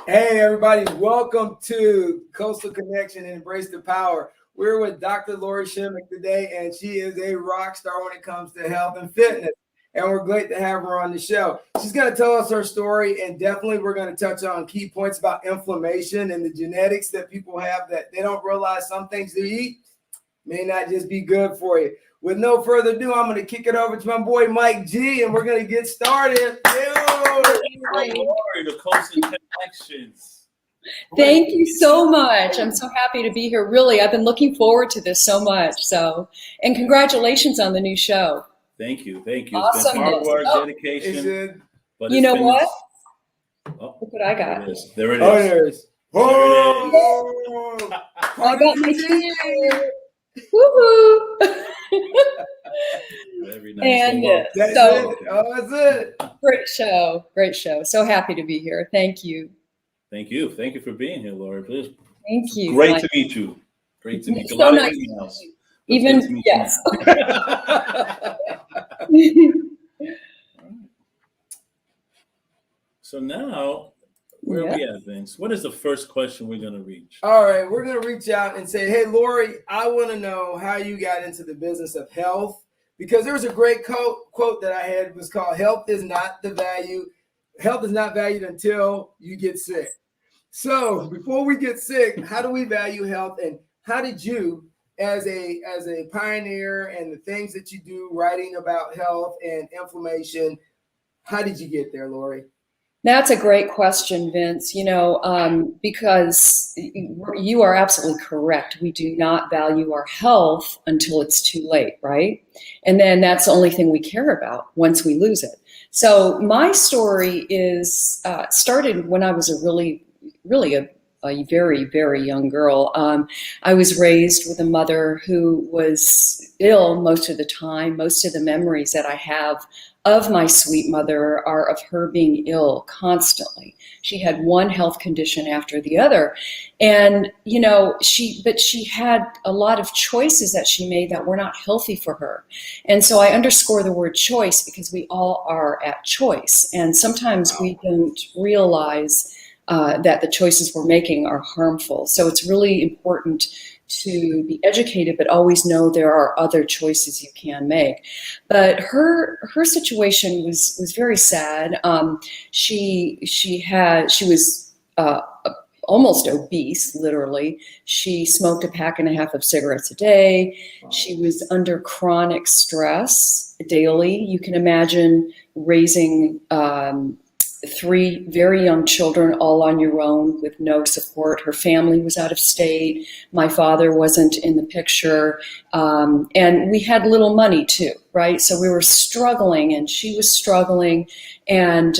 Hey, everybody, welcome to Coastal Connection and Embrace the Power. We're with Dr. Lori Shemek today, and she is a rock star when it comes to health and fitness. And we're glad to have her on the show. She's going to tell us her story, and definitely we're going to touch on key points about inflammation and the genetics that people have that they don't realize some things they eat may not just be good for you. With no further ado, I'm going to kick it over to my boy Mike G, and we're going to get started. The Coastal Connections. Thank you so much. I'm so happy to be here. Really, I've been looking forward to this so much. And congratulations on the new show. Thank you. It's Awesome. been hard work, dedication. But you know what? Look what I got. There it is. Oh, I got my t-shirt. Woohoo! Very nice. And that's it. Great show. So happy to be here. Thank you. Thank you for being here, Laura. Please. Thank you. Great to meet you. So nice. Even yes. So now, where are we at, Vince? What is the first question we're going to reach? All right, we're going to reach out and say, hey, Lori, I want to know how you got into the business of health, because there was a great quote that I had. It was called, health is not valued until you get sick. So before we get sick, how do we value health, and how did you, as a pioneer and the things that you do, writing about health and inflammation, how did you get there, Lori? That's a great question, Vince. Because you are absolutely correct. We do not value our health until it's too late, right? And then that's the only thing we care about once we lose it. So my story is started when I was a really a very, very young girl. I was raised with a mother who was ill most of the time. Most of the memories that I have of my sweet mother are of her being ill constantly. She had one health condition after the other. And, she had a lot of choices that she made that were not healthy for her. And so I underscore the word choice because we all are at choice. And sometimes we don't realize that the choices we're making are harmful. So it's really important to be educated, but always know there are other choices you can make. But her situation was very sad. She was almost obese, literally. She smoked a pack and a half of cigarettes a day. Wow. She was under chronic stress daily. You can imagine raising 3 very young children all on your own with no support. Her family was out of state. My father wasn't in the picture. And we had little money too, right? So we were struggling and she was struggling. And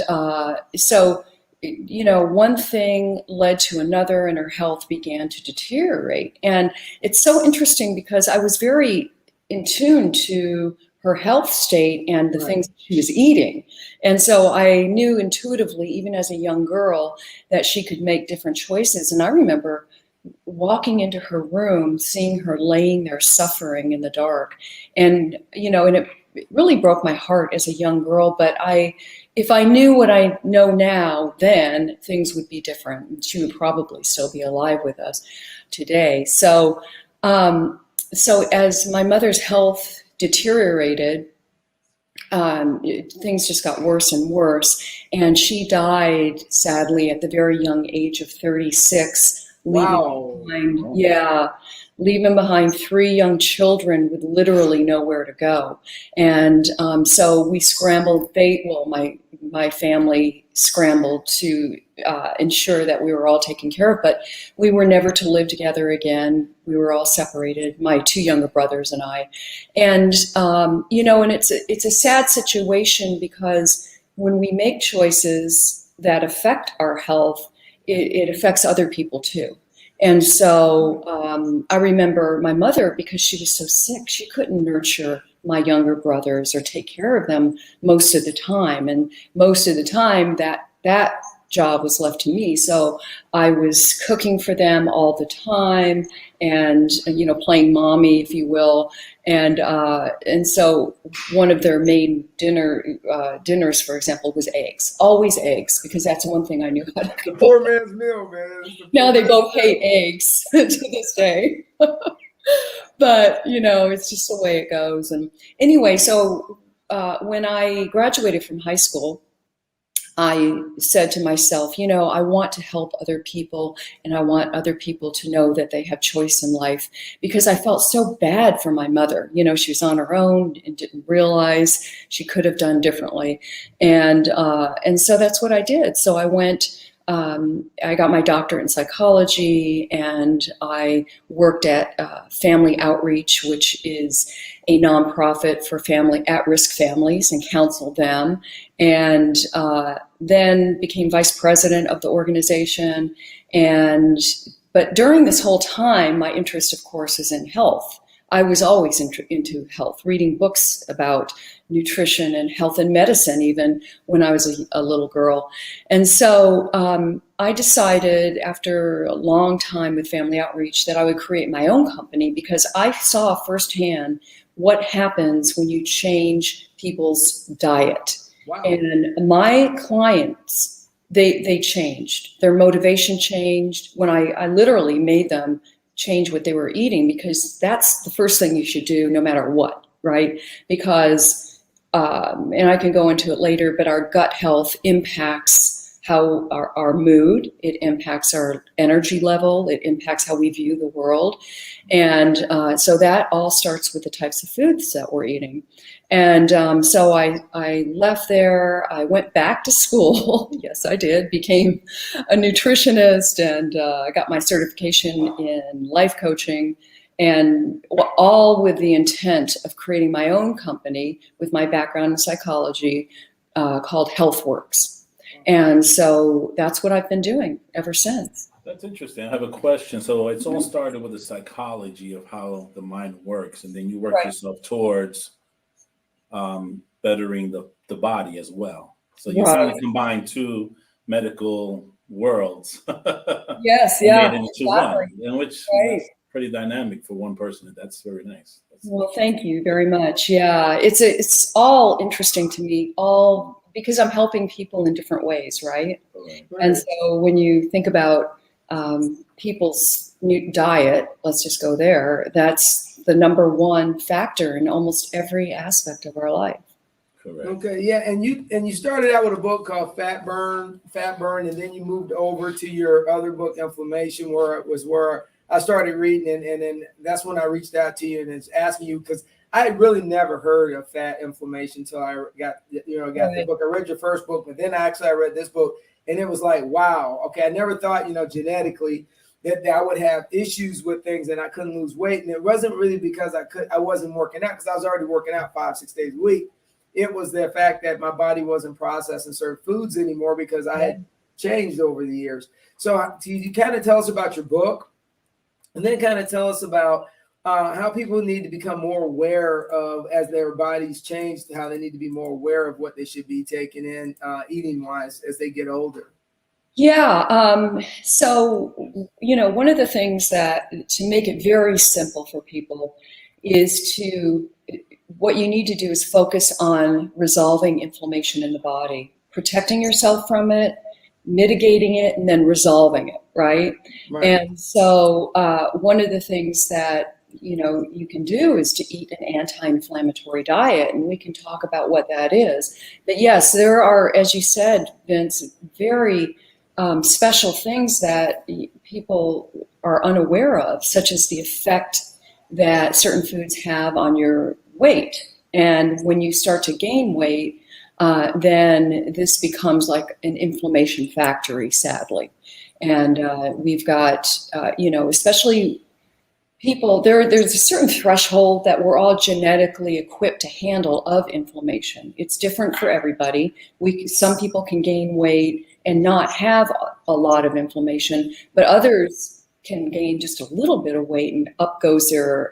one thing led to another and her health began to deteriorate. And it's so interesting because I was very in tune to her health state and the things she was eating. And so I knew intuitively, even as a young girl, that she could make different choices. And I remember walking into her room, seeing her laying there suffering in the dark. And, and it really broke my heart as a young girl. But if I knew what I know now, then things would be different. She would probably still be alive with us today. So as my mother's health deteriorated, things just got worse and worse, and she died sadly at the very young age of 36. Leaving behind 3 young children with literally nowhere to go. And so we scrambled. My family scrambled to ensure that we were all taken care of, but we were never to live together again. We were all separated, my 2 younger brothers and I. And, and it's a sad situation because when we make choices that affect our health, it affects other people too. And so I remember my mother, because she was so sick, she couldn't nurture my younger brothers or take care of them most of the time. And most of the time that job was left to me. So I was cooking for them all the time and, playing mommy, if you will. And so one of their main dinners, for example, was eggs, always eggs, because that's one thing I knew how to The cook. poor man's meal, man. Now they both hate eggs to this day. But, it's just the way it goes. And anyway, so when I graduated from high school, I said to myself, I want to help other people, and I want other people to know that they have choice in life, because I felt so bad for my mother. She was on her own and didn't realize she could have done differently. And so that's what I did. So I went, I got my doctorate in psychology, and I worked at Family Outreach, which is a nonprofit for at-risk families, and counseled them, and then became vice president of the organization. But during this whole time, my interest, of course, is in health. I was always into health, reading books about nutrition and health and medicine, even when I was a little girl. And so I decided, after a long time with Family Outreach, that I would create my own company, because I saw firsthand what happens when you change people's diet. Wow. And my clients, they changed. Their motivation changed when I literally made them change what they were eating, because that's the first thing you should do no matter what, right? Because, and I can go into it later, but our gut health impacts how our mood, it impacts our energy level, it impacts how we view the world. And so that all starts with the types of foods that we're eating. And so I left there, I went back to school, yes I did, became a nutritionist, and I got my certification in life coaching, and all with the intent of creating my own company with my background in psychology called HealthWorks. And so that's what I've been doing ever since. That's interesting. I have a question. So it's all started with the psychology of how the mind works, and then you work yourself towards bettering the body as well. So you kind of combine two medical worlds. Yes, yeah. Made it into exactly. one, and which is pretty dynamic for one person. That's very nice. Well, thank you very much. Yeah, it's all interesting to me, because I'm helping people in different ways, right? And so when you think about people's new diet, let's just go there, that's the number one factor in almost every aspect of our life. Correct. Okay, yeah, and you started out with a book called Fat Burn, and then you moved over to your other book, Inflammation, where I started reading, and then that's when I reached out to you and it's asking you, because I had really never heard of fat inflammation until I got the book. I read your first book, but then I read this book, and it was like, wow, okay, I never thought, genetically that I would have issues with things and I couldn't lose weight. And it wasn't really because I wasn't working out, because I was already working out 5-6 days a week. It was the fact that my body wasn't processing certain foods anymore because I had changed over the years. So you kind of tell us about your book, and then kind of tell us about how people need to become more aware of, as their bodies change, how they need to be more aware of what they should be taking in eating-wise as they get older. Yeah. So, one of the things that, to make it very simple for people, is what you need to do is focus on resolving inflammation in the body, protecting yourself from it, mitigating it, and then resolving it, right? And so one of the things that you can do is to eat an anti-inflammatory diet, and we can talk about what that is. But yes, there are, as you said, Vince, very special things that people are unaware of, such as the effect that certain foods have on your weight. And when you start to gain weight, then this becomes like an inflammation factory, sadly. And we've got, especially people, there's a certain threshold that we're all genetically equipped to handle of inflammation. It's different for everybody. Some people can gain weight and not have a lot of inflammation, but others can gain just a little bit of weight and up goes their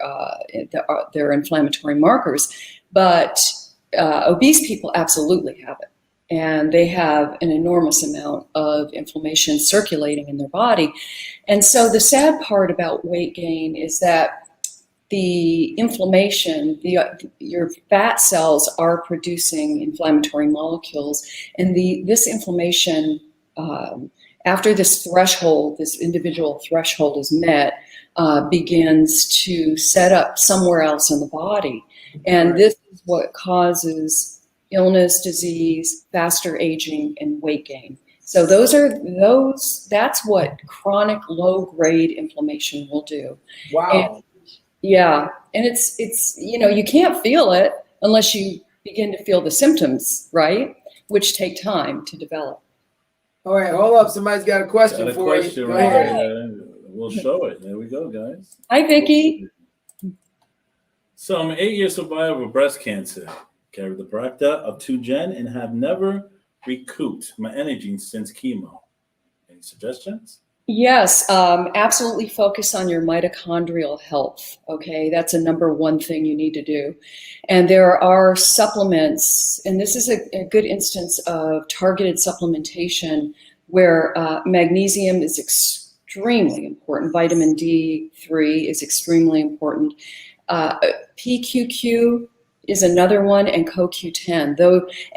inflammatory markers. But obese people absolutely have it. and they have an enormous amount of inflammation circulating in their body. And so the sad part about weight gain is that the inflammation, your fat cells are producing inflammatory molecules, and this inflammation, after this threshold, this individual threshold is met, begins to set up somewhere else in the body. And this is what causes illness, disease, faster aging, and weight gain. So that's what chronic low-grade inflammation will do. Wow. And it's you can't feel it unless you begin to feel the symptoms, right? Which take time to develop. All right, hold up. Somebody's got a question for you. Go ahead. We'll show it. There we go, guys. Hi, Vicki. So I'm an 8-year survivor of breast cancer. Carry the BRCA of 2 gen and have never recouped my energy since chemo. Any suggestions? Yes, absolutely focus on your mitochondrial health, okay? That's a number one thing you need to do. And there are supplements, and this is a good instance of targeted supplementation where magnesium is extremely important. Vitamin D3 is extremely important. PQQ is another one, and CoQ10.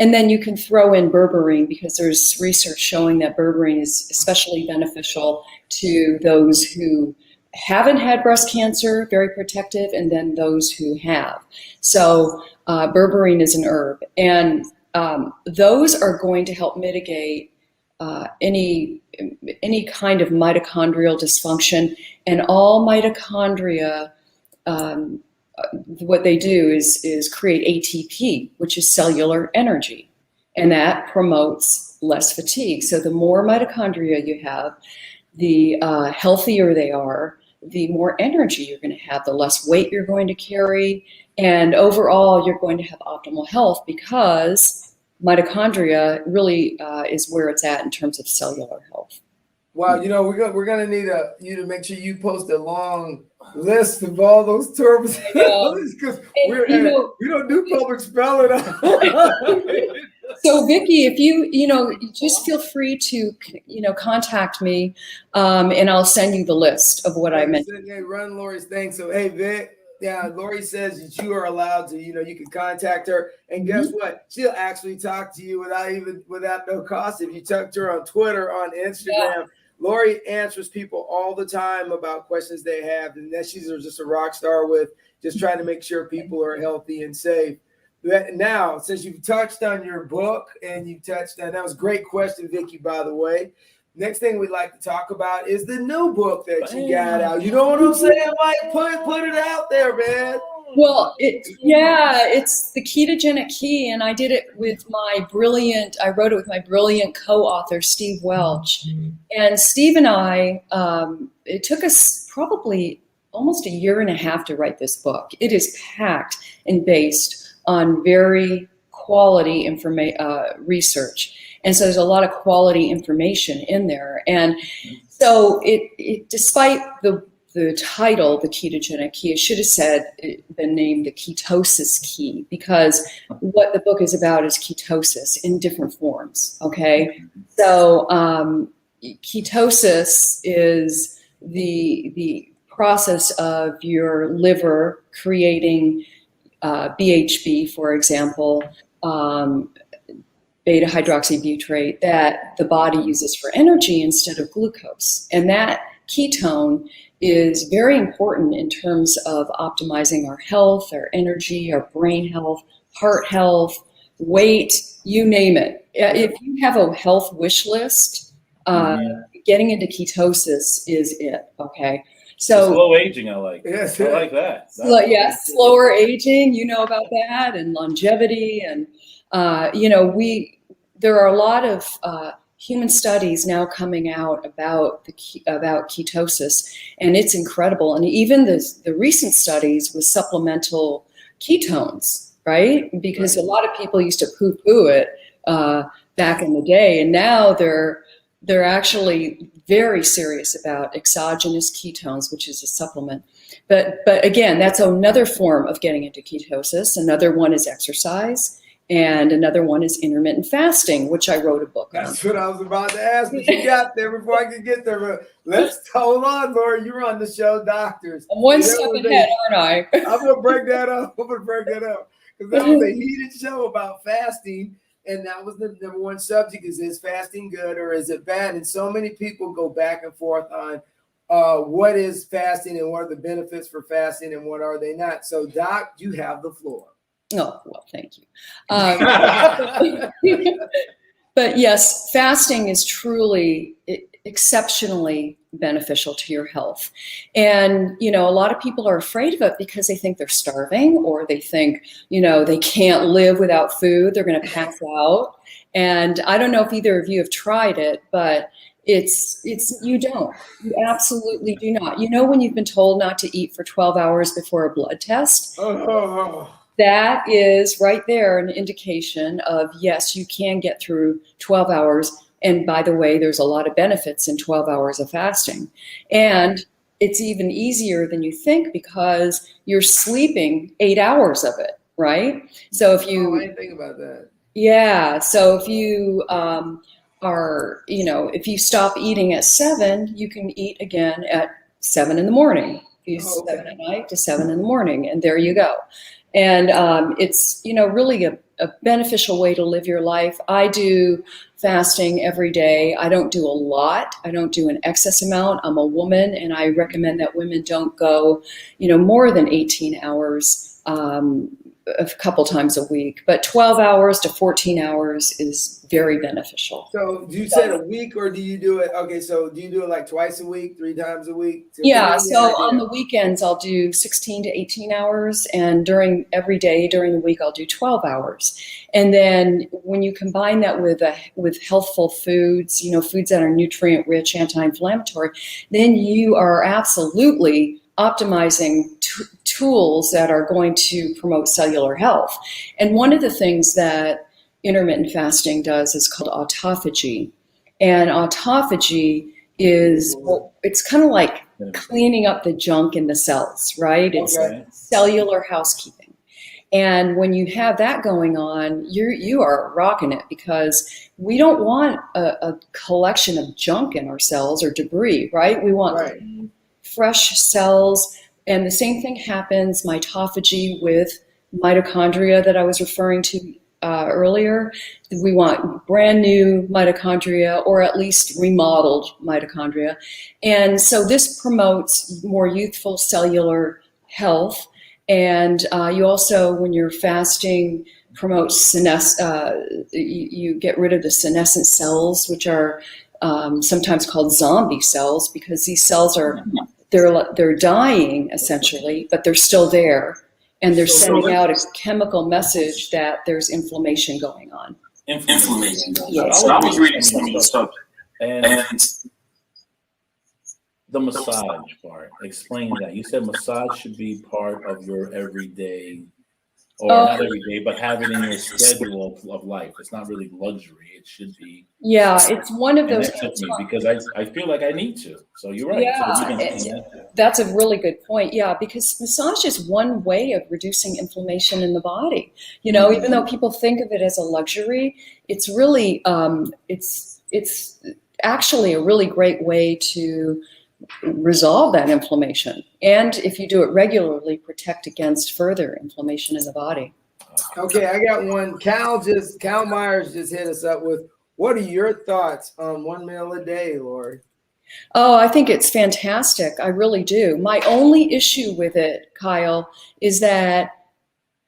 And then you can throw in berberine, because there's research showing that berberine is especially beneficial to those who haven't had breast cancer, very protective, and then those who have. So berberine is an herb, and those are going to help mitigate any kind of mitochondrial dysfunction. And all mitochondria, what they do is create ATP, which is cellular energy, and that promotes less fatigue. So the more mitochondria you have, the healthier they are, the more energy you're going to have, the less weight you're going to carry, and overall you're going to have optimal health, because mitochondria really is where it's at in terms of cellular health. Wow, we're gonna need you to make sure you post a long list of all those terms, because we don't do public spelling. So Vicki, if you just feel free to contact me, and I'll send you the list of what I mentioned. Hey, run Lori's thing. So hey, Vic. Yeah, Lori says that you are allowed to, you can contact her, and guess what? She'll actually talk to you without no cost. If you talk to her on Twitter, on Instagram. Yeah. Lori answers people all the time about questions they have, and that she's just a rock star with just trying to make sure people are healthy and safe. Now, since you've touched on your book and you touched on, that was a great question, Vicki, by the way. Next thing we'd like to talk about is the new book that you got out. You know what I'm saying, Mike? Put it out there, man. Well, it's the ketogenic key, and I did it with I wrote it with my brilliant co-author, Steve Welch. And Steve and I, it took us probably almost a year and a half to write this book. It is packed and based on very quality research. And so there's a lot of quality information in there. And so it despite the title, the ketogenic key, it should have been named the Ketosis key, because what the book is about is ketosis in different forms. Okay. So ketosis is the process of your liver creating BHB, for example, beta hydroxybutyrate, that the body uses for energy instead of glucose. And that ketone is very important in terms of optimizing our health, our energy, our brain health, heart health, weight, you name it. If you have a health wish list, getting into ketosis is it, okay? So slow aging, I like. Yes, I like that. Slower aging, you know about that, and longevity, and there are a lot of human studies now coming out about ketosis, and it's incredible. And even the recent studies with supplemental ketones, right? Because a lot of people used to poo-poo it back in the day, and now they're actually very serious about exogenous ketones, which is a supplement. But again, that's another form of getting into ketosis. Another one is exercise. And another one is intermittent fasting, which I wrote a book on. That's what I was about to ask, but you got there before I could get there. But let's hold on, Laura. You're on the show, Doctors. I'm one step ahead, aren't I? I'm gonna break that up. Because that was a heated show about fasting, and that was the number one subject: is fasting good or is it bad? And so many people go back and forth on what is fasting and what are the benefits for fasting and what are they not. So, Doc, you have the floor. Oh, well, thank you. But yes, fasting is truly exceptionally beneficial to your health. And, a lot of people are afraid of it because they think they're starving, or they think, they can't live without food. They're going to pass out. And I don't know if either of you have tried it, but you absolutely do not. When you've been told not to eat for 12 hours before a blood test, that is right there an indication of, yes, you can get through 12 hours. And by the way, there's a lot of benefits in 12 hours of fasting. And it's even easier than you think because you're sleeping 8 hours of it, right? So if you... I didn't think about that. Yeah. So if you if you stop eating at 7, you can eat again at 7 in the morning. You 7 at night to 7 in the morning, and there you go. And it's, really a beneficial way to live your life. I do fasting every day. I don't do a lot. I don't do an excess amount. I'm a woman, and I recommend that women don't go, more than 18 hours a couple times a week. But 12 hours to 14 hours is very beneficial. So do you say a week, or do you do it? Okay, so do you do it like twice a week, 3 times a week? Yeah, so on the weekends, I'll do 16 to 18 hours. And every day during the week, I'll do 12 hours. And then when you combine that with healthful foods, foods that are nutrient rich, anti-inflammatory, then you are absolutely optimizing tools that are going to promote cellular health. And one of the things that intermittent fasting does is called autophagy. And autophagy is, it's kind of like cleaning up the junk in the cells, right? It's cellular housekeeping. And when you have that going on, you are rocking it, because we don't want a collection of junk in our cells or debris, right? We want fresh cells. And the same thing happens, mitophagy, with mitochondria that I was referring to earlier. We want brand new mitochondria, or at least remodeled mitochondria. And so this promotes more youthful cellular health. And you also, when you're fasting, promote you get rid of the senescent cells, which are sometimes called zombie cells, because these cells are they're dying essentially, but they're still there, and they're sending out a chemical message that there's inflammation going on. Inflammation. Yes. So I was reading some of the subject, and the massage part. Explain that. You said massage should be part of your everyday, or not every day, but have it in your schedule of life. It's not really luxury. It should be. Yeah, it's one of those. Because I feel like I need to. So you're right. Yeah, that's a really good point. Yeah, because massage is one way of reducing inflammation in the body. Even though people think of it as a luxury, it's really it's actually a really great way to resolve that inflammation. And if you do it regularly, protect against further inflammation in the body. Okay, I got one. Cal Myers just hit us up with, what are your thoughts on 1 meal a day, Lori? Oh, I think it's fantastic. I really do. My only issue with it, Kyle, is that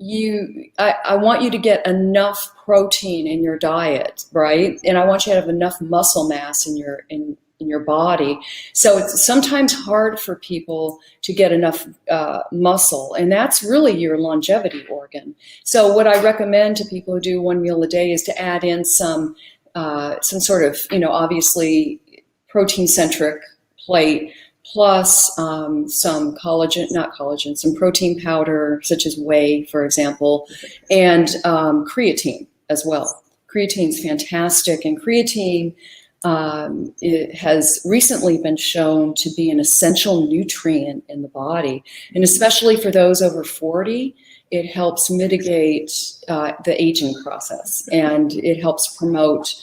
I want you to get enough protein in your diet, right? And I want you to have enough muscle mass in your body. So it's sometimes hard for people to get enough muscle, and that's really your longevity organ. So what I recommend to people who do 1 meal a day is to add in some sort of, obviously protein-centric plate, plus some some protein powder, such as whey, for example, and creatine as well. Creatine's fantastic, and creatine it has recently been shown to be an essential nutrient in the body, and especially for those over 40, it helps mitigate the aging process, and it helps promote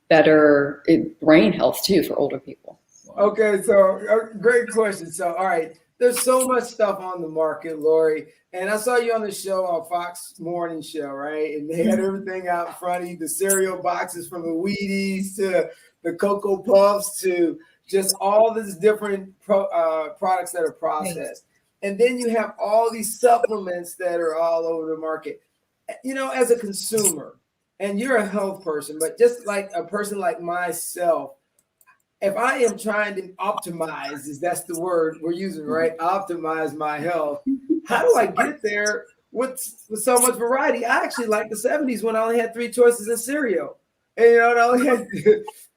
better brain health too for older people. Okay, so great question. So, all right, there's so much stuff on the market, Lori, and I saw you on the show on Fox Morning Show, right? And they had everything out in front of you, the cereal boxes from the Wheaties to the Cocoa Puffs to just all these different products that are processed. And then you have all these supplements that are all over the market. You know, as a consumer, and you're a health person, but just like a person like myself, if I am trying to optimize, is that's the word we're using, right? Optimize my health. How do I get there with so much variety? I actually like the 70s when I only had 3 choices in cereal. And, you know, I only had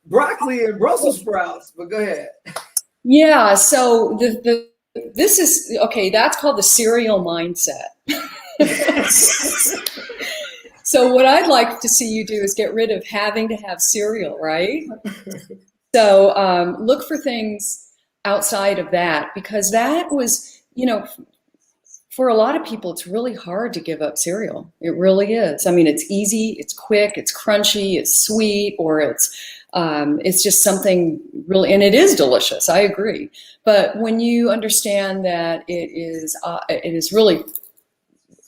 broccoli and Brussels sprouts, but go ahead. Yeah, so this is, okay, that's called the cereal mindset. So what I'd like to see you do is get rid of having to have cereal, right? So look for things outside of that, because that was, you know, for a lot of people, it's really hard to give up cereal. It really is. I mean, it's easy, it's quick, it's crunchy, it's sweet, or it's just something really, and it is delicious. I agree. But when you understand that it is really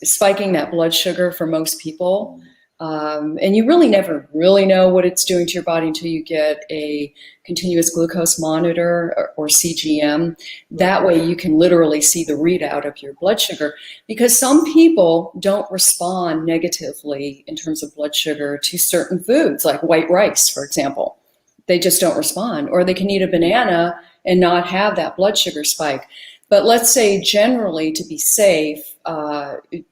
spiking that blood sugar for most people, and you really never really know what it's doing to your body until you get a continuous glucose monitor or CGM. That way you can literally see the readout of your blood sugar, because some people don't respond negatively in terms of blood sugar to certain foods, like white rice, for example. They just don't respond, or they can eat a banana and not have that blood sugar spike. But let's say generally, to be safe,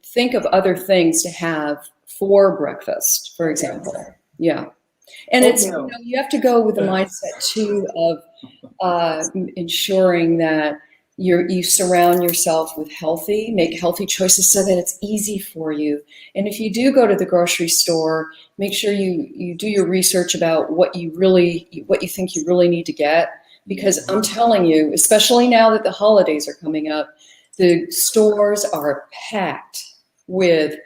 think of other things to have for breakfast, for example. Yeah. And it's, you know, you have to go with the mindset too of ensuring that you surround yourself with make healthy choices so that it's easy for you. And if you do go to the grocery store, make sure you do your research about what you think you really need to get. Because I'm telling you, especially now that the holidays are coming up, the stores are packed with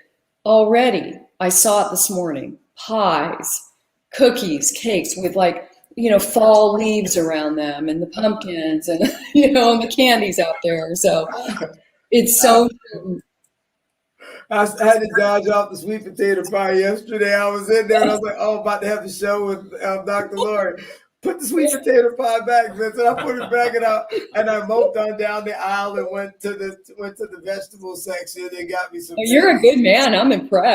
already, I saw it this morning, pies, cookies, cakes with, like, you know, fall leaves around them, and the pumpkins, and, you know, and the candies out there. So it's so important. I had to dodge off the sweet potato pie yesterday. I was in there and I was like, oh, I'm about to have the show with Dr. Lori. Put the sweet potato pie back, Vincent. I put it back and I moped on down the aisle and went to the vegetable section and got me some. You're a good man. I'm impressed.